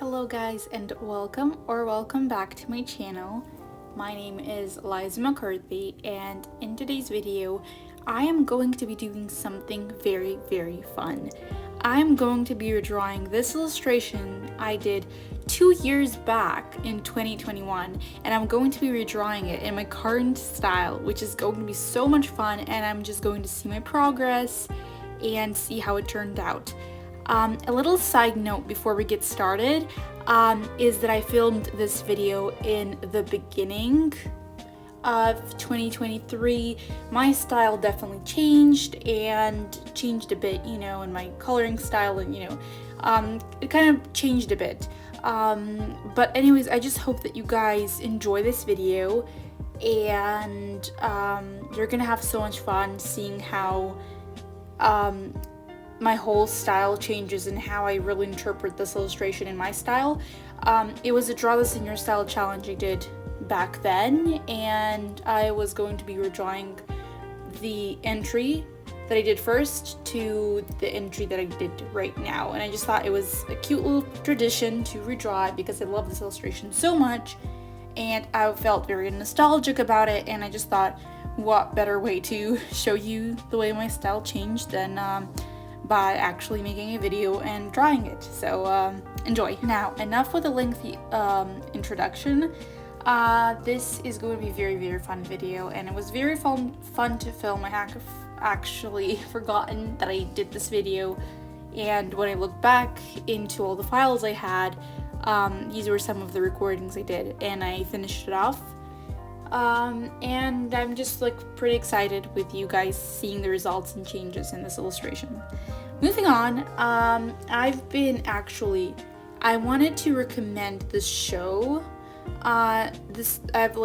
Hello guys, and welcome back to my channel. My name is Liza McCarthy, and in today's video I am going to be doing something very fun. I'm going to be redrawing this illustration I did 2 years back in 2021, and I'm going to be redrawing it in my current style, which is going to be so much fun, and I'm just going to see my progress and see how it turned out. A little side note before we get started is that I filmed this video in the beginning of 2023. My style definitely changed a bit, in my coloring style, and it kind of changed a bit. But anyways, I just hope that you guys enjoy this video, and you're gonna have so much fun seeing how my whole style changes and how I really interpret this illustration in my style. It was a Draw This in Your Style challenge I did back then, and I was going to be redrawing the entry that I did first to the entry that I did right now, and I just thought it was a cute little tradition to redraw it because I love this illustration so much, and I felt very nostalgic about it, and I just thought, what better way to show you the way my style changed than by actually making a video and drawing it. So enjoy. Now, enough with a lengthy introduction. This is going to be a very fun video, and it was very fun to film. I have actually forgotten that I did this video, and when I look back into all the files I had, these were some of the recordings I did, and I finished it off. And I'm just pretty excited with you guys seeing the results and changes in this illustration. Moving on, I wanted to recommend this show. I have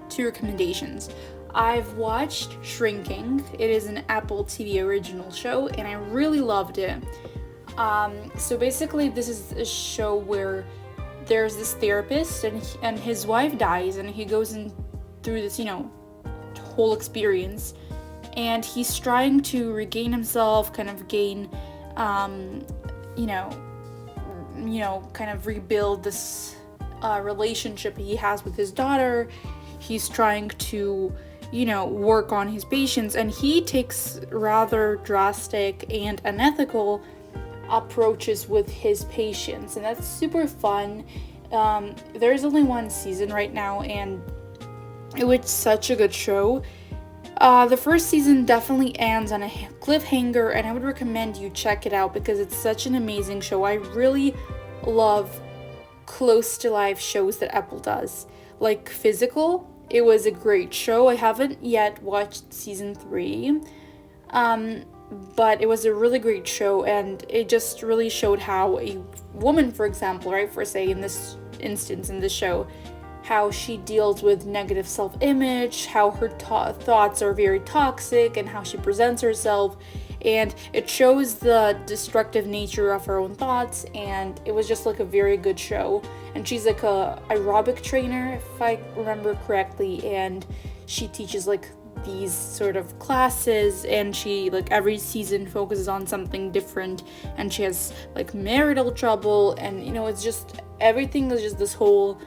2 recommendations. I've watched Shrinking. It is an Apple TV original show, and I really loved it. So basically, this is a show where there's this therapist, and his wife dies, and he goes through this, whole experience, and he's trying to regain himself, kind of gain, kind of rebuild this relationship he has with his daughter. He's trying to, work on his patients, and he takes rather drastic and unethical approaches with his patients, and that's super fun. There's only 1 season right now, and it was such a good show. The first season definitely ends on a cliffhanger, and I would recommend you check it out because it's such an amazing show. I really love close to life shows that Apple does. Like Physical, it was a great show. I haven't yet watched season 3, but it was a really great show, and it just really showed how a woman, for example, right, for say in this instance in this show, how she deals with negative self-image, how her thoughts are very toxic, and how she presents herself, and it shows the destructive nature of her own thoughts, and it was just a very good show. And she's a aerobic trainer, if I remember correctly, and she teaches these sort of classes, and she every season focuses on something different, and she has marital trouble, and it's just everything is just this whole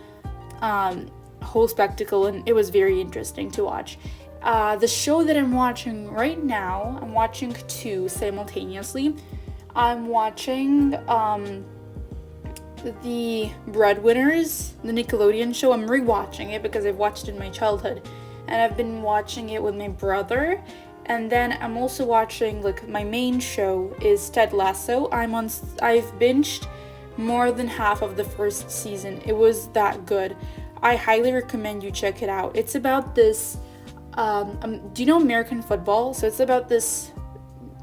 spectacle, and it was very interesting to watch. The show that I'm watching right now, I'm watching 2 simultaneously. I'm watching the Breadwinners, the Nickelodeon show. I'm rewatching it because I've watched it in my childhood, and I've been watching it with my brother. And then I'm also watching my main show is Ted Lasso. I've binged more than half of the first season. It was that good. I highly recommend you check it out. It's about this do you know American football? So it's about this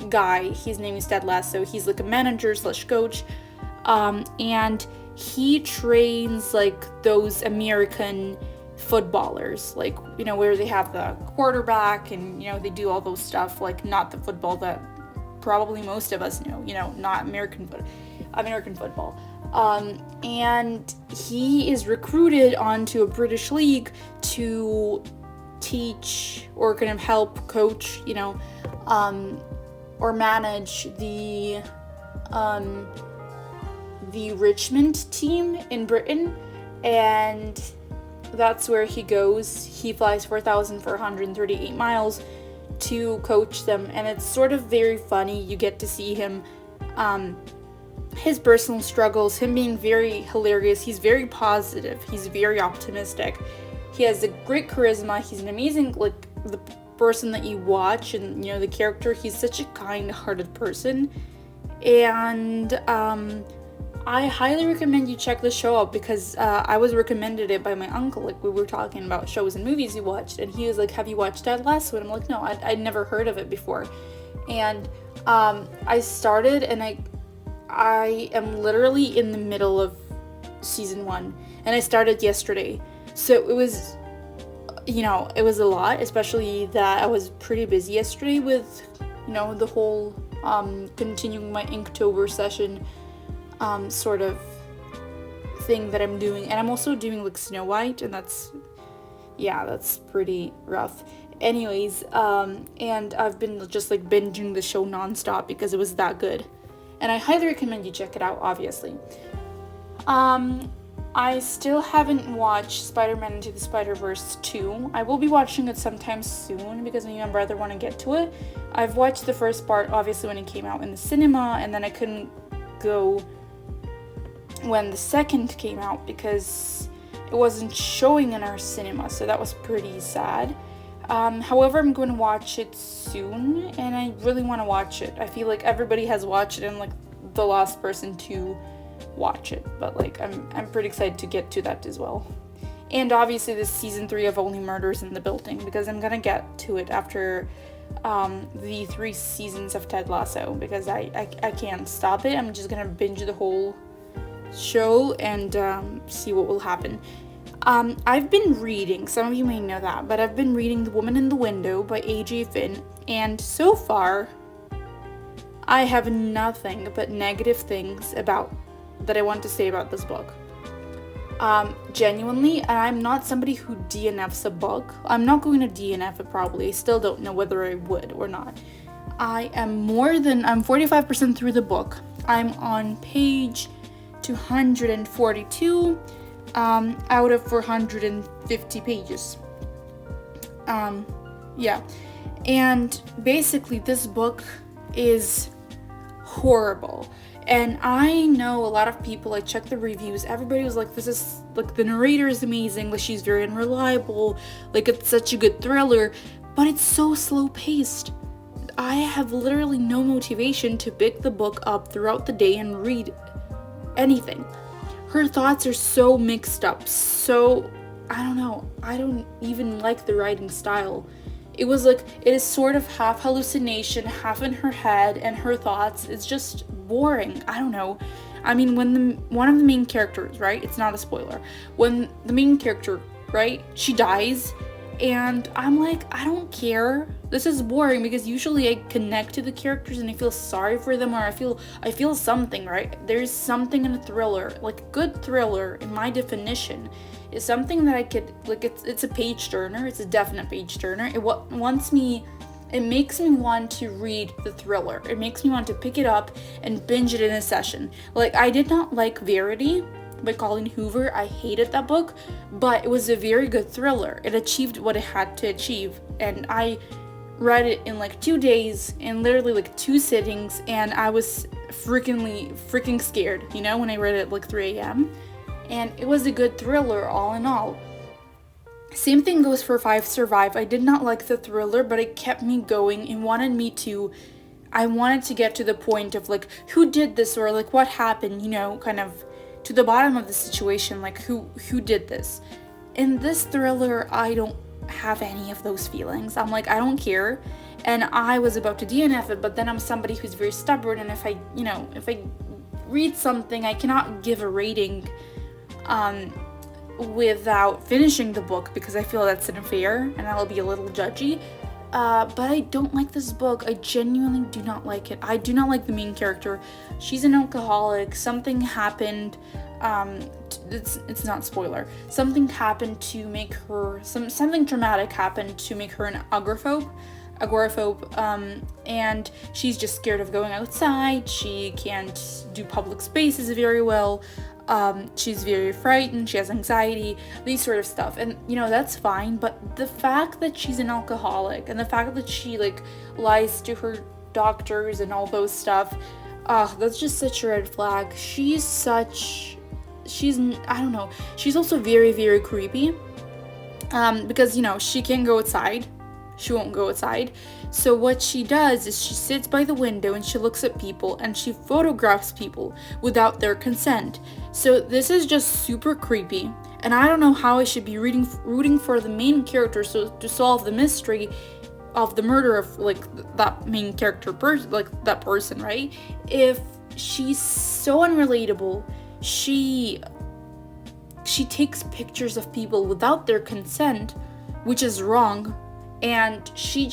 guy. His name is Ted Lasso. He's a manager / coach, and he trains those American footballers, where they have the quarterback, and they do all those stuff, not the football that probably most of us know, not American football. And he is recruited onto a British league to teach or kind of help coach, or manage the Richmond team in Britain, and that's where he goes. He flies 4,438 miles to coach them, and it's sort of very funny. You get to see him, his personal struggles, him being very hilarious. He's very positive. He's very optimistic. He has a great charisma. He's an amazing, like, the person that you watch, and, you know, the character. He's such a kind-hearted person, and I highly recommend you check the show out, because I was recommended it by my uncle. Like, we were talking about shows and movies he watched, and he was like, have you watched Ted Lasso? And I'm like, no, I'd never heard of it before. And I started, and I am literally in the middle of season 1, and I started yesterday. So it was, you know, it was a lot, especially that I was pretty busy yesterday with, you know, the whole continuing my Inktober session sort of thing that I'm doing. And I'm also doing, like, Snow White, and that's pretty rough. Anyways, and I've been just, like, binging the show nonstop because it was that good. And I highly recommend you check it out, obviously. I still haven't watched Spider-Man Into the Spider-Verse 2. I will be watching it sometime soon because me and my brother want to get to it. I've watched the first part, obviously, when it came out in the cinema, and then I couldn't go when the second came out because it wasn't showing in our cinema, so that was pretty sad. However, I'm going to watch it soon, and I really want to watch it. I feel like everybody has watched it, and, like, the last person to watch it, but, like, I'm pretty excited to get to that as well. And obviously this season 3 of Only Murders in the Building, because I'm gonna get to it after the 3 seasons of Ted Lasso, because I can't stop it. I'm just gonna binge the whole show and see what will happen. I've been reading, some of you may know that, but I've been reading The Woman in the Window by A.J. Finn, and so far I have nothing but negative things that I want to say about this book. Genuinely, and I'm not somebody who DNFs a book. I'm not going to DNF it probably. I still don't know whether I would or not. I'm 45% through the book. I'm on page 242 out of 450 pages. Yeah. And basically this book is horrible. And I know a lot of people, I checked the reviews, everybody was like, this is, like, the narrator is amazing, like, she's very unreliable, like, it's such a good thriller, but it's so slow paced. I have literally no motivation to pick the book up throughout the day and read anything. Her thoughts are so mixed up, so, I don't know, I don't even like the writing style. It was like, it is sort of half hallucination, half in her head, and her thoughts. It's just boring. I don't know. I mean, when one of the main characters, right? It's not a spoiler. When the main character, right? She dies, and I'm like, I don't care. This is boring because usually I connect to the characters and I feel sorry for them, or I feel something, right? There's something in a thriller, like a good thriller, in my definition, is something that I could, like, it's a page turner. It's a definite page turner. It makes me want to read the thriller. It makes me want to pick it up and binge it in a session. Like, I did not like Verity by Colleen Hoover. I hated that book, but it was a very good thriller. It achieved what it had to achieve, and I read it in like 2 days, in literally like 2 sittings, and I was freaking scared, you know, when I read it at like 3 a.m. And it was a good thriller all in all. Same thing goes for 5 Survive. I did not like the thriller, but it kept me going and I wanted to get to the point of, like, who did this, or like what happened, you know, kind of to the bottom of the situation, like who did this. In this thriller, I don't have any of those feelings. I'm like, I don't care. And I was about to DNF it, but then I'm somebody who's very stubborn, and if I read something, I cannot give a rating without finishing the book, because I feel that's unfair and I'll be a little judgy. But I don't like this book. I genuinely do not like it. I do not like the main character. She's an alcoholic. Something happened. It's not spoiler. Something happened to make her something traumatic happened to make her an agoraphobe. agoraphobe, and she's just scared of going outside. She can't do public spaces very well. She's very frightened, she has anxiety, these sort of stuff. And, that's fine, but the fact that she's an alcoholic and the fact that she, lies to her doctors and all those stuff, that's just such a red flag. I don't know, she's also very, very creepy, because, she can't go outside. She won't go outside. So what she does is she sits by the window and she looks at people and she photographs people without their consent. So this is just super creepy. And I don't know how I should be rooting for the main character to solve the mystery of the murder of that main character that person, right? If she's so unrelatable, she takes pictures of people without their consent, which is wrong. And she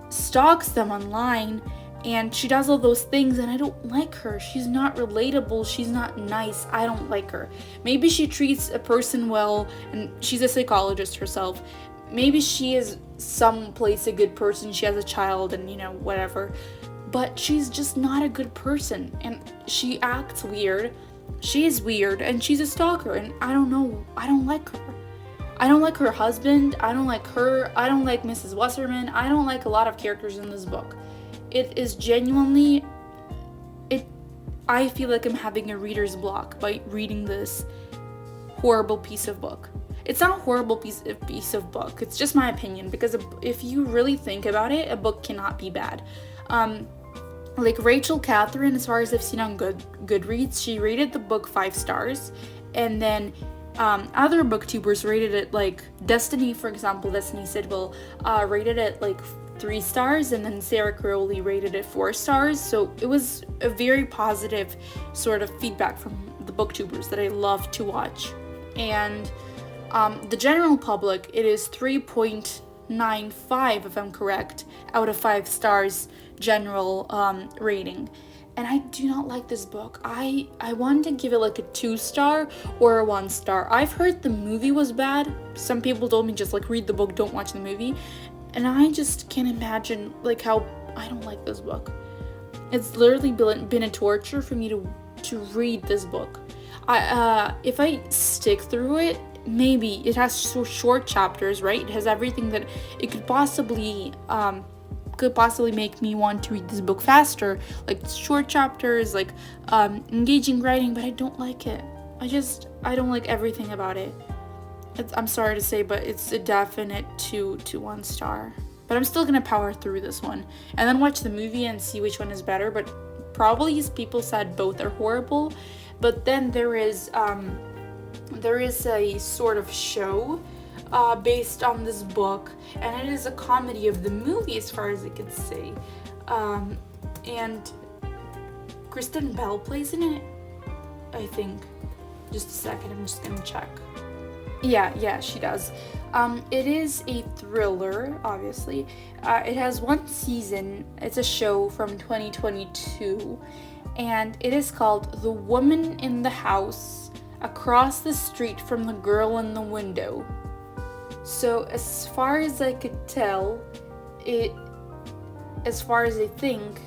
stalks them online, and she does all those things, and I don't like her. She's not relatable. She's not nice. I don't like her. Maybe she treats a person well, and she's a psychologist herself. Maybe she is someplace a good person. She has a child and, whatever. But she's just not a good person, and she acts weird. She is weird, and she's a stalker, and I don't know. I don't like her. I don't like her husband, I don't like her, I don't like Mrs. Wasserman, I don't like a lot of characters in this book. It is genuinely, I feel like I'm having a reader's block by reading this horrible piece of book. It's not a horrible piece of book, it's just my opinion, because if you really think about it, a book cannot be bad. Rachel Catherine, as far as I've seen on Goodreads, she rated the book 5 stars, and then other booktubers rated it, Destiny, for example, Destiny Sidwell, rated it 3 stars, and then Sarah Crowley rated it 4 stars, so it was a very positive sort of feedback from the booktubers that I love to watch. And the general public, it is 3.95, if I'm correct, out of 5 stars general rating. And I do not like this book. I wanted to give it a 2-star or a 1-star. I've heard the movie was bad. Some people told me just read the book, don't watch the movie. And I just can't imagine how I don't like this book. It's literally been a torture for me to read this book. If I stick through it, maybe it has so short chapters, right? It has everything that it could possibly make me want to read this book faster, short chapters, engaging writing, but I don't like it. I don't like everything about it. I'm sorry to say, but it's a definite 2 to 1 star. But I'm still gonna power through this one and then watch the movie and see which one is better. But probably, as people said, both are horrible. But then there is a sort of show based on this book, and it is a comedy of the movie, as far as I could say. And Kristen Bell plays in it, I think. Just a second, I'm just gonna check. Yeah, she does. It is a thriller, obviously. It has 1 season. It's a show from 2022, and it is called The Woman in the House Across the Street from the Girl in the Window. So as far as I could tell, as far as I think,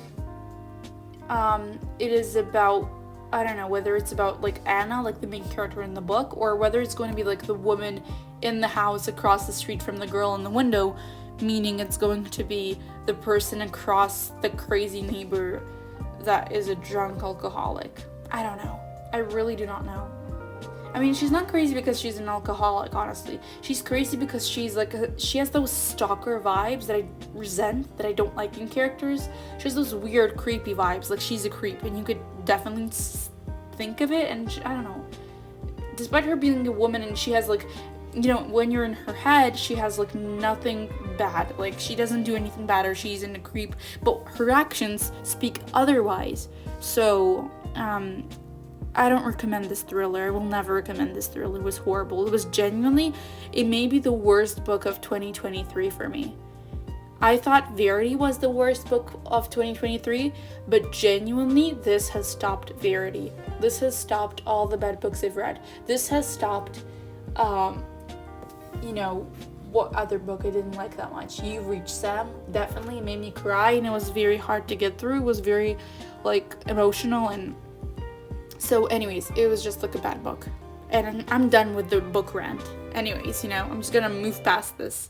it is about, I don't know whether it's about Anna, the main character in the book, or whether it's going to be the woman in the house across the street from the girl in the window, meaning it's going to be the person across the crazy neighbor that is a drunk alcoholic. I don't know. I really do not know. I mean, she's not crazy because she's an alcoholic, honestly. She's crazy because she's she has those stalker vibes that I resent, that I don't like in characters. She has those weird, creepy vibes, she's a creep, and you could definitely think of it, and I don't know. Despite her being a woman, and she has when you're in her head, she has nothing bad. She doesn't do anything bad, or she's in a creep, but her actions speak otherwise. So, I don't recommend this thriller. I will never recommend this thriller. It was horrible. It was genuinely, it may be the worst book of 2023 for me. I thought Verity was the worst book of 2023, but genuinely, this has stopped Verity. This has stopped all the bad books I've read. This has stopped, what other book I didn't like that much? You Reach Sam. Definitely, it made me cry, and it was very hard to get through. It was very, like, emotional, and so anyways, it was just like a bad book. And I'm done with the book rant. Anyways, I'm just gonna move past this.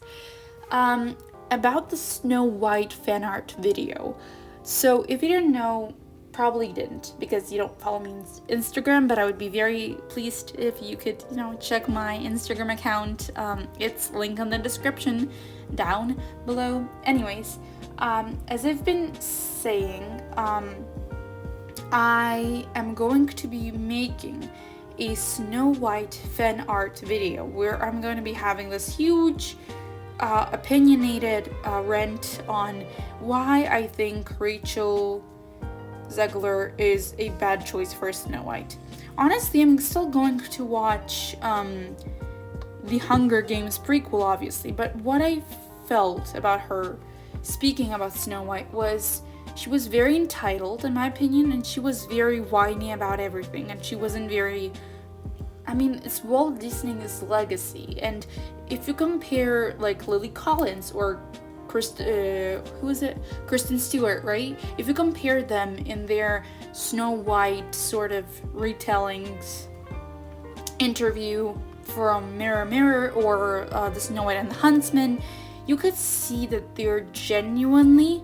About the Snow White fan art video. So if you didn't know, probably didn't, because you don't follow me on Instagram, but I would be very pleased if you could, check my Instagram account. It's linked in the description down below. Anyways, as I've been saying, I am going to be making a Snow White fan art video where I'm going to be having this huge opinionated rant on why I think Rachel Zegler is a bad choice for Snow White. Honestly, I'm still going to watch the Hunger Games prequel, obviously, but what I felt about her speaking about Snow White was she was very entitled, in my opinion, and she was very whiny about everything, and she wasn't very... it's Walt Disney's legacy, and if you compare, like, Lily Collins or Kristen Stewart, right? If you compare them in their Snow White sort of retellings, interview from Mirror Mirror or the Snow White and the Huntsman, you could see that they're genuinely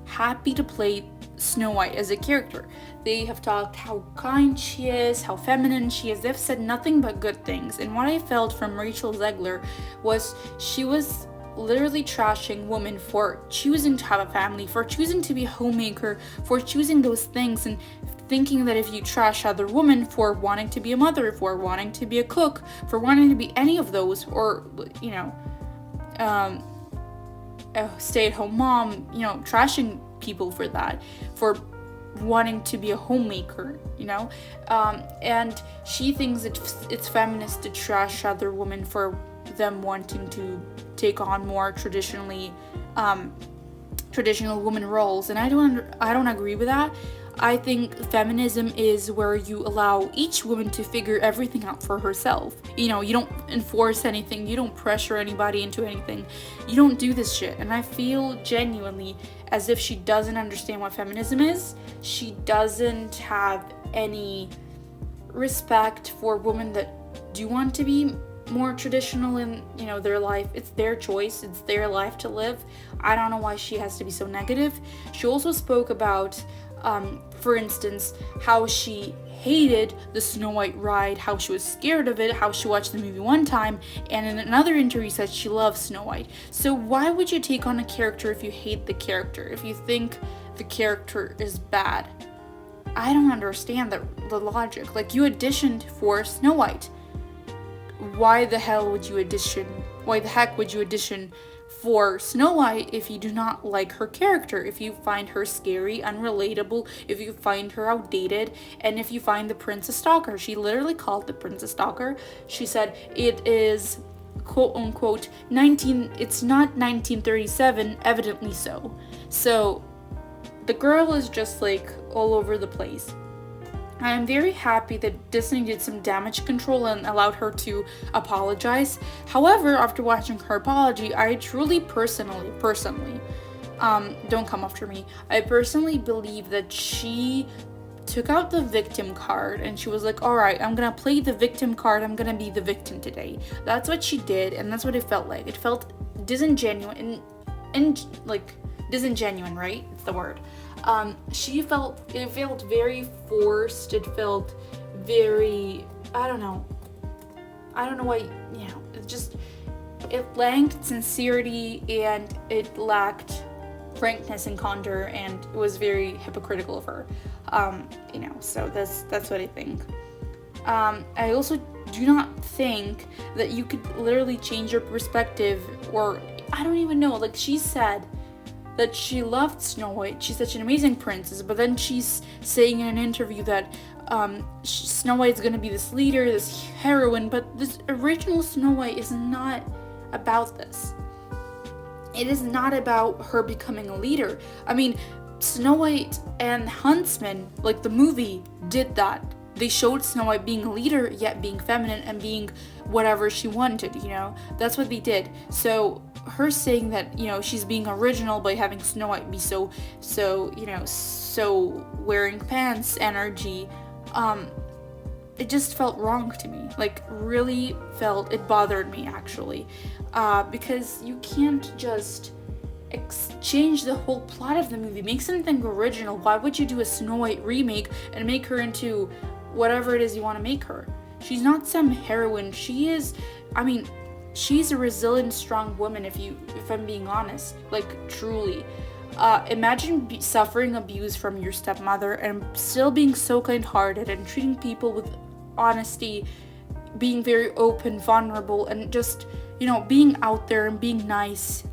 happy to play Snow White as a character. They have talked how kind she is, how feminine she is. They've said nothing but good things. And what I felt from Rachel Zegler was she was literally trashing women for choosing to have a family, for choosing to be a homemaker, for choosing those things, and thinking that if you trash other women for wanting to be a mother, for wanting to be a cook, for wanting to be any of those, or a stay-at-home mom, trashing people for that, for wanting to be a homemaker, and she thinks it's feminist to trash other women for them wanting to take on more traditional woman roles, and I don't agree with that. I think feminism is where you allow each woman to figure everything out for herself. You don't enforce anything, you don't pressure anybody into anything, you don't do this shit. And I feel genuinely as if she doesn't understand what feminism is. She doesn't have any respect for women that do want to be more traditional in their life. It's their choice, it's their life to live. I don't know why she has to be so negative. She also spoke about for instance, how she hated the Snow White ride, how she was scared of it, how she watched the movie one time, and in another interview said she loves Snow White. So why would you take on a character if you hate the character, if you think the character is bad? I don't understand the logic. Like, you auditioned for Snow White. Why the heck would you audition for Snow White if you do not like her character, if you find her scary, unrelatable, if you find her outdated, and if you find the Princess Stalker? She literally called the Princess Stalker. She said it is quote unquote it's not 1937, evidently so. So the girl is just like all over the place. I am very happy that Disney did some damage control and allowed her to apologize. However, after watching her apology, I truly personally, don't come after me, I personally believe that she took out the victim card and she was like, alright, I'm gonna play the victim card, I'm gonna be the victim today. That's what she did, and that's what it felt like. It felt disingenuous, disingenuine, right? It's the word. It felt very forced. It felt very, I don't know why, it lacked sincerity and it lacked frankness and candor, and it was very hypocritical of her, so that's what I think. I also do not think that you could literally change your perspective, or I don't even know, like, she said that she loved Snow White, she's such an amazing princess, but then she's saying in an interview that Snow White's gonna be this leader, this heroine, but this original Snow White is not about this. It is not about her becoming a leader. I mean, Snow White and Huntsman, like the movie, did that. they showed Snow White being a leader, yet being feminine and being whatever she wanted, you know? That's what they did. So her saying that, you know, she's being original by having Snow White be so, you know, so wearing pants energy, it just felt wrong to me. Like, really felt, it bothered me actually, because you can't just change the whole plot of the movie, make something original. Why would you do a Snow White remake and make her into whatever it is you want to make her? She's not some heroine. She is, I mean, she's a resilient, strong woman, if I'm being honest, like, truly. Imagine suffering abuse from your stepmother and still being so kind-hearted and treating people with honesty, being very open, vulnerable, and just, you know, being out there and being nice,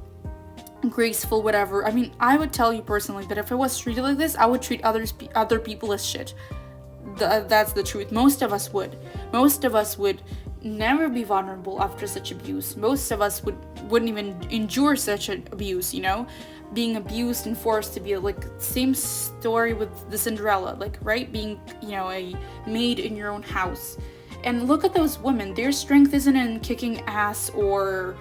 graceful, whatever. I mean, I would tell you personally that if I was treated like this, I would treat other people as shit. That's the truth. Most of us would never be vulnerable after such abuse. Most of us wouldn't even endure such an abuse, you know, being abused and forced to be like, same story with the Cinderella, like, right, being, you know, a maid in your own house. And look at those women. Their strength isn't in kicking ass or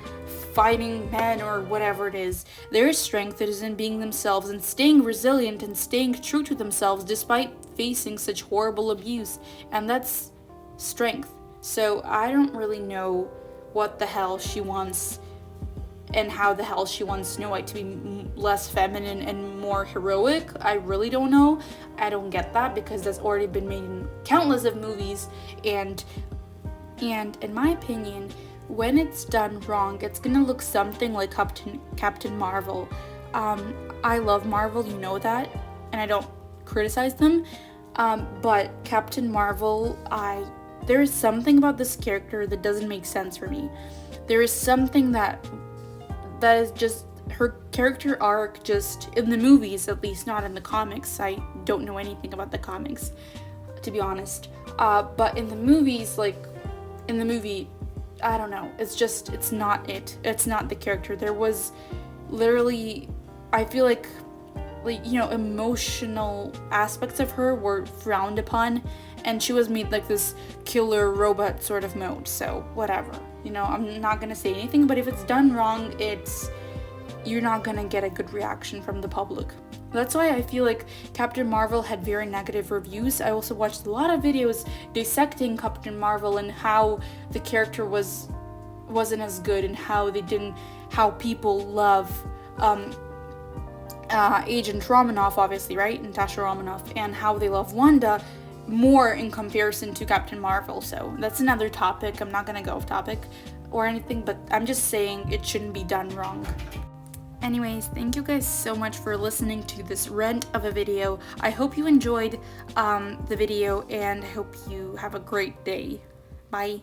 fighting men or whatever it is. Their strength is in being themselves and staying resilient and staying true to themselves despite facing such horrible abuse. And that's strength. So I don't really know what the hell she wants and how the hell she wants Snow White to be less feminine and more heroic. I really don't know. I don't get that, because that's already been made in countless of movies, and in my opinion, when it's done wrong, it's gonna look something like Captain Marvel. I love Marvel, you know that, and I don't criticize them, but Captain Marvel, there is something about this character that doesn't make sense for me. There is something that is just her character arc, just in the movies, at least, not in the comics. I don't know anything about the comics, to be honest. But in the movies, like, in the movie, I don't know. It's not it. It's not the character. There was literally, I feel like, you know, emotional aspects of her were frowned upon, and she was made like this killer robot sort of mode. So whatever, you know, I'm not gonna say anything, but if it's done wrong, you're not gonna get a good reaction from the public. That's why I feel like Captain Marvel had very negative reviews. I also watched a lot of videos dissecting Captain Marvel and how the character wasn't as good, and how people love Agent Romanoff, obviously, right? Natasha Romanoff, and how they love Wanda more in comparison to Captain Marvel. So that's another topic. I'm not gonna go off topic or anything, but I'm just saying it shouldn't be done wrong. Anyways, thank you guys so much for listening to this rant of a video. I hope you enjoyed the video, and I hope you have a great day. Bye.